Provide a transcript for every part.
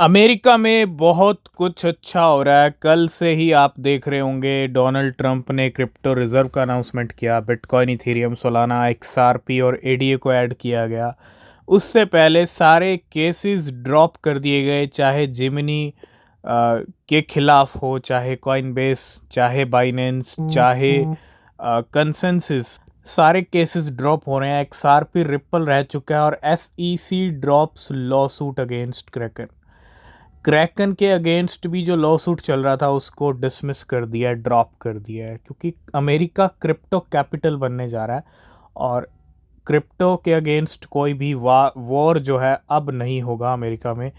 America में बहुत कुछ अच्छा हो रहा है। कल से ही आप देख रहे होंगे डोनाल्ड ट्रंप ने क्रिप्टो रिजर्व का अनाउंसमेंट किया। बिटकॉइन, इथेरियम, सोलाना, एक्सआरपी और एडीए को ऐड किया गया। उससे पहले सारे केसेस ड्रॉप कर दिए गए, चाहे जिमिनी के खिलाफ हो, चाहे कॉइनबेस, चाहे बाइनेंस, चाहे कंसेंसस। सारे केसेस ड्रॉप हो रहे हैं। एक्सआरपी रिपल रह चुका है और SEC drops law suit against Kraken. Kraken के अगेंस्ट भी जो लॉ सूट चल रहा था उसको डिसमिस कर दिया है, ड्रॉप कर दिया है, क्योंकि अमेरिका क्रिप्टो कैपिटल बनने जा रहा है और क्रिप्टो के अगेंस्ट कोई भी वॉर जो है अब नहीं होगा अमेरिका में।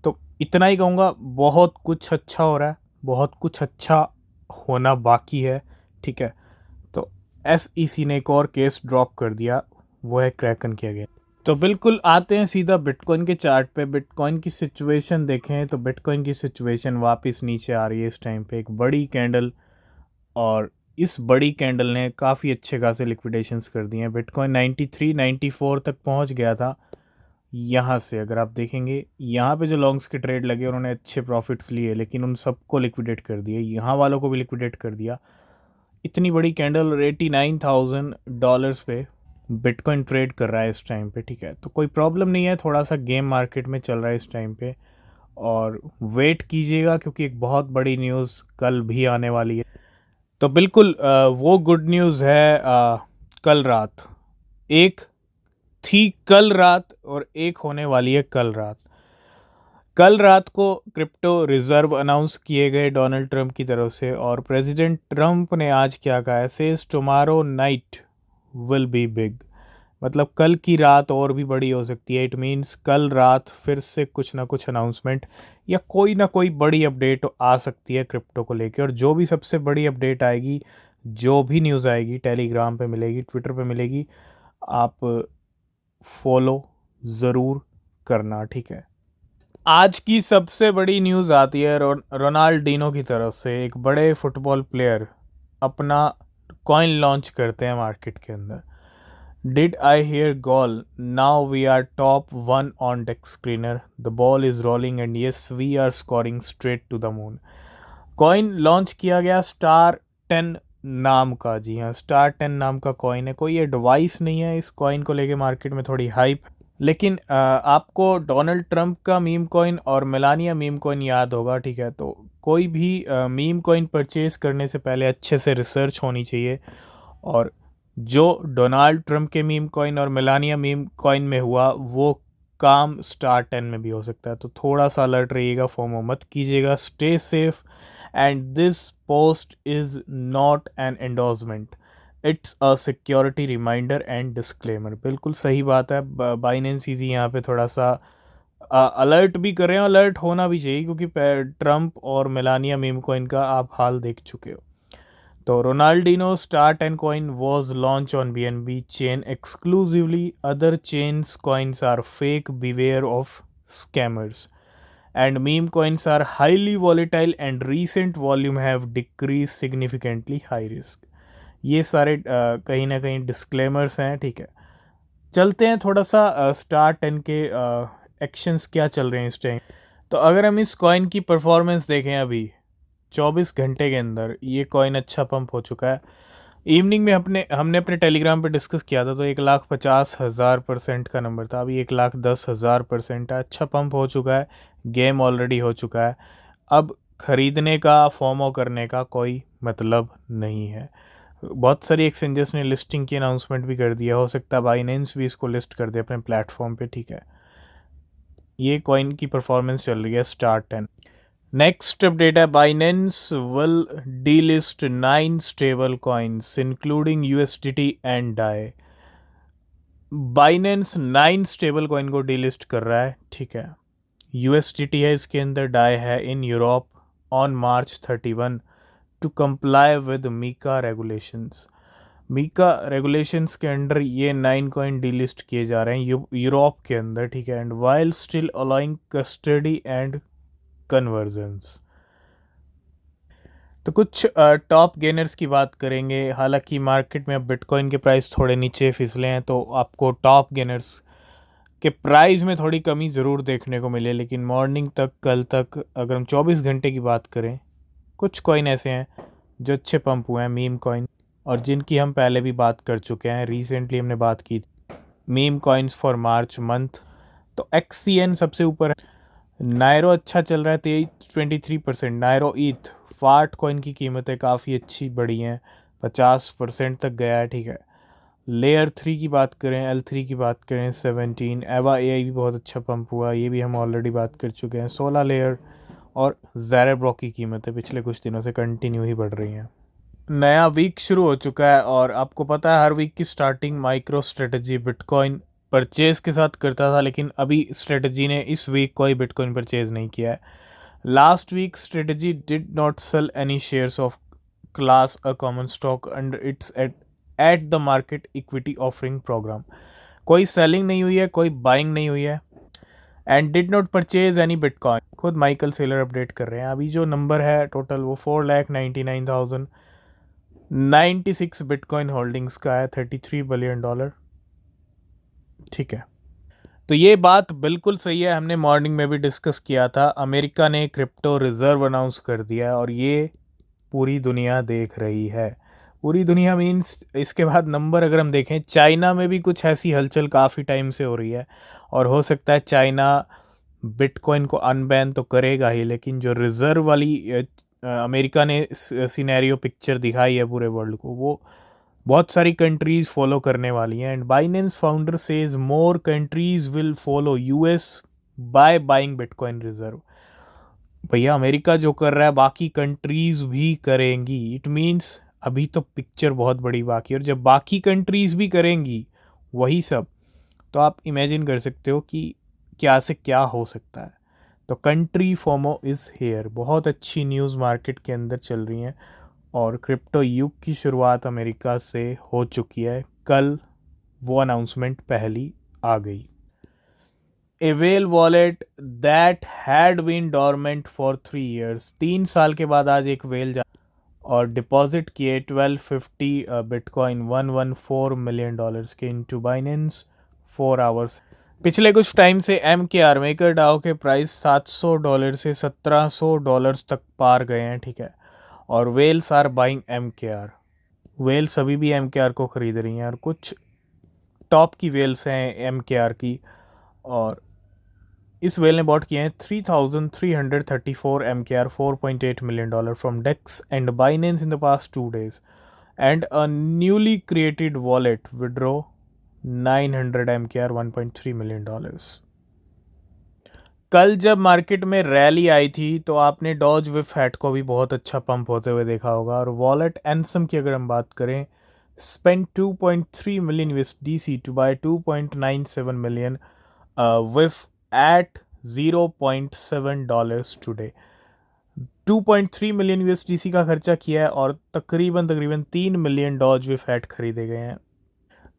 तो इतना ही कहूँगा, बहुत कुछ अच्छा हो रहा है, बहुत कुछ अच्छा होना बाकी है। ठीक है, तो एसईसी ने एक और केस ड्रॉप कर दिया, वो है क्रैकन के अगेंस्ट। तो बिल्कुल आते हैं सीधा बिटकॉइन के चार्ट पे। बिटकॉइन की सिचुएशन देखें तो बिटकॉइन की सिचुएशन वापस नीचे आ रही है इस टाइम पे, एक बड़ी कैंडल, और इस बड़ी कैंडल ने काफ़ी अच्छे खासे लिक्विडेशंस कर दिए हैं। बिटकॉइन 93 94 तक पहुंच गया था। यहाँ से अगर आप देखेंगे, यहाँ पे जो लॉन्ग्स के ट्रेड लगे उन्होंने अच्छे प्रॉफिट्स लिए, लेकिन उन सबको लिक्विडेट कर दिए, यहाँ वालों को भी लिक्विडेट कर दिया। इतनी बड़ी कैंडल और $89,000 पे बिटकॉइन ट्रेड कर रहा है इस टाइम पे। ठीक है, तो कोई प्रॉब्लम नहीं है, थोड़ा सा गेम मार्केट में चल रहा है इस टाइम पे, और वेट कीजिएगा क्योंकि एक बहुत बड़ी न्यूज़ कल भी आने वाली है। तो बिल्कुल वो गुड न्यूज़ है। कल रात एक थी, कल रात, और एक होने वाली है कल रात। कल रात को क्रिप्टो रिजर्व अनाउंस किए गए डोनाल्ड ट्रंप की तरफ से, और प्रेसिडेंट ट्रंप ने आज क्या कहा है, says tomorrow night will be big. मतलब कल की रात और भी बड़ी हो सकती है। इट मीन्स कल रात फिर से कुछ ना कुछ अनाउंसमेंट या कोई ना कोई बड़ी अपडेट आ सकती है क्रिप्टो को लेके। और जो भी सबसे बड़ी अपडेट आएगी, जो भी न्यूज़ आएगी, टेलीग्राम पे मिलेगी, ट्विटर पे मिलेगी, आप फॉलो ज़रूर करना। ठीक है, आज की सबसे बड़ी न्यूज़ आती है रोनाल्डिनो की तरफ से। एक बड़े फुटबॉल प्लेयर अपना कॉइन लॉन्च करते हैं मार्केट के अंदर। Did I hear goal, now we are top one on DEX screener, the ball is rolling and yes we are scoring straight to the moon. Coin launch किया गया star 10 नाम का। जी हाँ, star 10 नाम का कॉइन है। कोई एडवाइस नहीं है, इस कॉइन को लेके मार्केट में थोड़ी हाइप। लेकिन आपको डोनाल्ड ट्रंप का मीम कॉइन और मेलानिया मीम कॉइन याद होगा। ठीक है, तो कोई भी मीम कॉइन परचेज करने से पहले अच्छे से रिसर्च होनी चाहिए, और जो डोनाल्ड ट्रंप के मीम कॉइन और मेलानिया मीम कॉइन में हुआ वो काम स्टार 10 में भी हो सकता है। तो थोड़ा सा अलर्ट रहिएगा, फोमो मत कीजिएगा, stay safe. And this post is not an endorsement, it's a security reminder and disclaimer. बिल्कुल सही बात है। बाइनेंस ईजी यहाँ पे थोड़ा सा अलर्ट भी कर रहे हैं, अलर्ट होना भी चाहिए, क्योंकि ट्रंप और मेलानिया मीम कॉइन का आप हाल देख चुके हो। तो Ronaldinho star 10 coin was launched on BNB chain exclusively. Other chains coins are fake. Beware of scammers. And meme coins are highly volatile and recent volume have decreased significantly. High risk. ये सारे कहीं ना कहीं disclaimers हैं। ठीक है, चलते हैं थोड़ा सा स्टार 10 के एक्शंस क्या चल रहे हैं इस टाइम। तो अगर हम इस कॉइन की परफॉर्मेंस देखें, अभी 24 घंटे के अंदर ये कॉइन अच्छा पंप हो चुका है। इवनिंग में हमने अपने टेलीग्राम पे डिस्कस किया था, तो 1,50,000% का नंबर था, अभी 1,10,000% है। अच्छा पंप हो चुका है, गेम ऑलरेडी हो चुका है। अब ख़रीदने का, फॉर्मो करने का कोई मतलब नहीं है। बहुत सारी एक्सचेंजेस ने लिस्टिंग की अनाउंसमेंट भी कर दिया, हो सकता है बाइनेंस भी इसको लिस्ट कर दे अपने प्लेटफॉर्म पे। ठीक है, ये कॉइन की परफॉर्मेंस चल रही है स्टार 10। नेक्स्ट अपडेट है, Binance will delist 9 stable coins including USDT and DAI. Binance 9 stable coin को डीलिस्ट कर रहा है। ठीक है, यूएसडीटी है इसके अंदर, डाई है in Europe on March 31 to comply with MiCA regulations. MiCA regulations के अंडर ये 9 कॉइन डीलिस्ट किए जा रहे हैं यूरोप के अंदर। ठीक है, and while still allowing custody and convergence. तो कुछ टॉप गेनर्स की बात करेंगे। हालांकि मार्केट में अब बिटकॉइन के प्राइस थोड़े नीचे फिसले हैं, तो आपको टॉप गेनर्स कि प्राइस में थोड़ी कमी ज़रूर देखने को मिले, लेकिन मॉर्निंग तक, कल तक अगर हम 24 घंटे की बात करें, कुछ कॉइन ऐसे हैं जो अच्छे पंप हुए हैं, मीम कॉइन, और जिनकी हम पहले भी बात कर चुके हैं, रिसेंटली हमने बात की थी meme coins for March month. तो XCN सबसे ऊपर है, नायरो अच्छा चल रहा है 23%, नायरो ईथ, फाट कॉइन की कीमतें काफ़ी अच्छी बढ़ी हैं, 50% तक गया है, ठीक है। लेयर 3 की बात करें, L3 की बात करें 17, एवा AI भी बहुत अच्छा पंप हुआ, ये भी हम ऑलरेडी बात कर चुके हैं। 16 लेयर और ज़ेरेब्रो की कीमतें पिछले कुछ दिनों से कंटिन्यू ही बढ़ रही हैं। नया वीक शुरू हो चुका है और आपको पता है हर वीक की starting micro strategy bitcoin purchase के साथ करता था, लेकिन अभी स्ट्रेटजी ने इस वीक कोई बिटकॉइन परचेज नहीं किया है। Last week Strategy did not sell any shares of class A common stock under its at the market equity offering program. कोई सेलिंग नहीं हुई है, कोई बाइंग नहीं हुई है, and did not purchase any bitcoin. खुद माइकल सेलर अपडेट कर रहे हैं। अभी जो नंबर है टोटल वो 4,99,096 बिटकॉइन होल्डिंग्स का है, $33 बिलियन, ठीक है। तो ये बात बिल्कुल सही है, हमने मॉर्निंग में भी डिस्कस किया था। अमेरिका ने क्रिप्टो रिजर्व अनाउंस कर दिया है और ये पूरी दुनिया देख रही है। पूरी दुनिया मीन्स इसके बाद नंबर अगर हम देखें, चाइना में भी कुछ ऐसी हलचल काफ़ी टाइम से हो रही है और हो सकता है चाइना बिटकॉइन को अनबैन तो करेगा ही, लेकिन जो रिजर्व वाली अमेरिका ने सिनेरियो पिक्चर दिखाई है पूरे वर्ल्ड को, वो बहुत सारी कंट्रीज फॉलो करने वाली हैं। And Binance founder says more countries will follow US by buying bitcoin reserve. भैया अमेरिका जो कर रहा है बाकी कंट्रीज भी करेंगी, इट मीन्स अभी तो पिक्चर बहुत बड़ी बाकी है, और जब बाकी कंट्रीज भी करेंगी वही सब, तो आप इमेजिन कर सकते हो कि क्या से क्या हो सकता है। तो कंट्री फोमो इज़ हेयर, बहुत अच्छी न्यूज़ मार्केट के अंदर चल रही हैं और क्रिप्टो युग की शुरुआत अमेरिका से हो चुकी है। कल वो अनाउंसमेंट पहली आ गई। A whale wallet that had been dormant for 3 years, 3 साल के बाद आज एक वेल जा और डिपॉजिट किए 1250 बिटकॉइन $114 million के इनटू बाइनेंस 4 आवर्स। पिछले कुछ टाइम से MKR मेकर डाओ के प्राइस $700 से $1700 तक पार गए हैं, ठीक है। और whales are buying MKR, whales अभी भी MKR को ख़रीद रही हैं और कुछ टॉप की वेल्स हैं MKR की, और इस वेल ने बॉट किए हैं 3,334 MKR $4.8 million from DEX and Binance in the past 2 days, and a newly created wallet withdraw 900 MKR $1.3 million। कल जब मार्केट में रैली आई थी तो आपने डॉज विफ हैट को भी बहुत अच्छा पंप होते हुए देखा होगा। और वॉलेट एनसम की अगर हम बात करें, spend 2.3 million USDC to buy 2.97 million विफ एट $0.7 टुडे। 2.3 million USDC का खर्चा किया है और तकरीबन 3 मिलियन डॉज विफ हैट खरीदे गए हैं।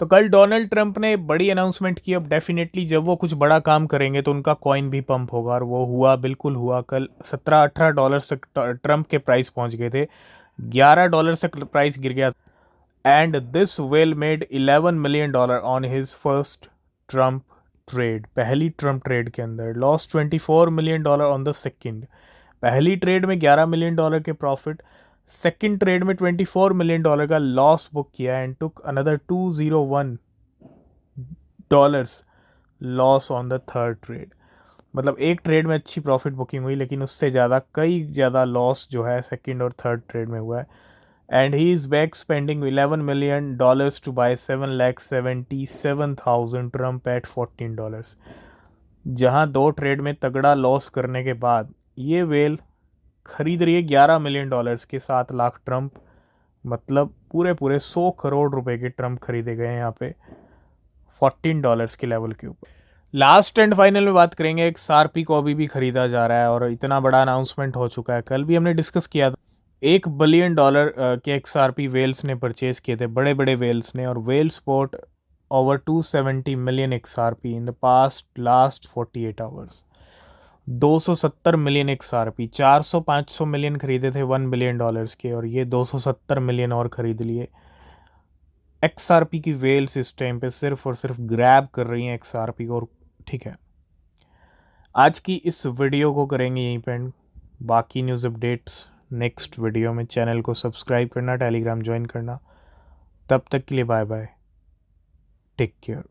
तो कल डोनाल्ड ट्रंप ने बड़ी अनाउंसमेंट की। अब डेफिनेटली जब वो कुछ बड़ा काम करेंगे तो उनका कॉइन भी पंप होगा, और वो हुआ, बिल्कुल हुआ। कल $17-18 तक ट्रंप के प्राइस पहुंच गए थे, $11 तक प्राइस गिर गया। And this well made $11 million on his first Trump trade, पहली ट्रंप ट्रेड के अंदर। Loss $24 million on the second. पहली ट्रेड में $11 million के प्रॉफिट, सेकंड ट्रेड में $24 million का लॉस बुक किया, and took another $201 loss on the third trade. मतलब एक ट्रेड में अच्छी प्रॉफिट बुकिंग हुई, लेकिन उससे ज़्यादा कई ज़्यादा लॉस जो है सेकंड और थर्ड ट्रेड में हुआ है। And he is back spending $11 million to buy 7,77,000 Trump at $14। जहां दो ट्रेड में तगड़ा लॉस करने के बाद ये वेल खरीद रही है $11 million के 7 लाख ट्रम्प, मतलब पूरे पूरे 100 करोड़ रुपए के ट्रम्प खरीदे गए हैं यहाँ पे $14 के लेवल के ऊपर। लास्ट एंड फाइनल में बात करेंगे, एक XRP को अभी भी खरीदा जा रहा है और इतना बड़ा अनाउंसमेंट हो चुका है। कल भी हमने डिस्कस किया था, $1 बिलियन के XRP वेल्स ने परचेज किए थे, बड़े बड़े वेल्स ने, और whales bought over 270 million XRP in the past last 48 hours. 270 million XRP, 400-500 million खरीदे थे $1 बिलियन के, और ये 270 मिलियन और खरीद लिए। XRP की वेल्स इस टाइम पे सिर्फ और सिर्फ ग्रैब कर रही हैं XRP को, और ठीक है, आज की इस वीडियो को करेंगे यहीं पे एंड। बाकी न्यूज़ अपडेट्स नेक्स्ट वीडियो में। चैनल को सब्सक्राइब करना, टेलीग्राम ज्वाइन करना। तब तक के लिए बाय बाय, टेक केयर।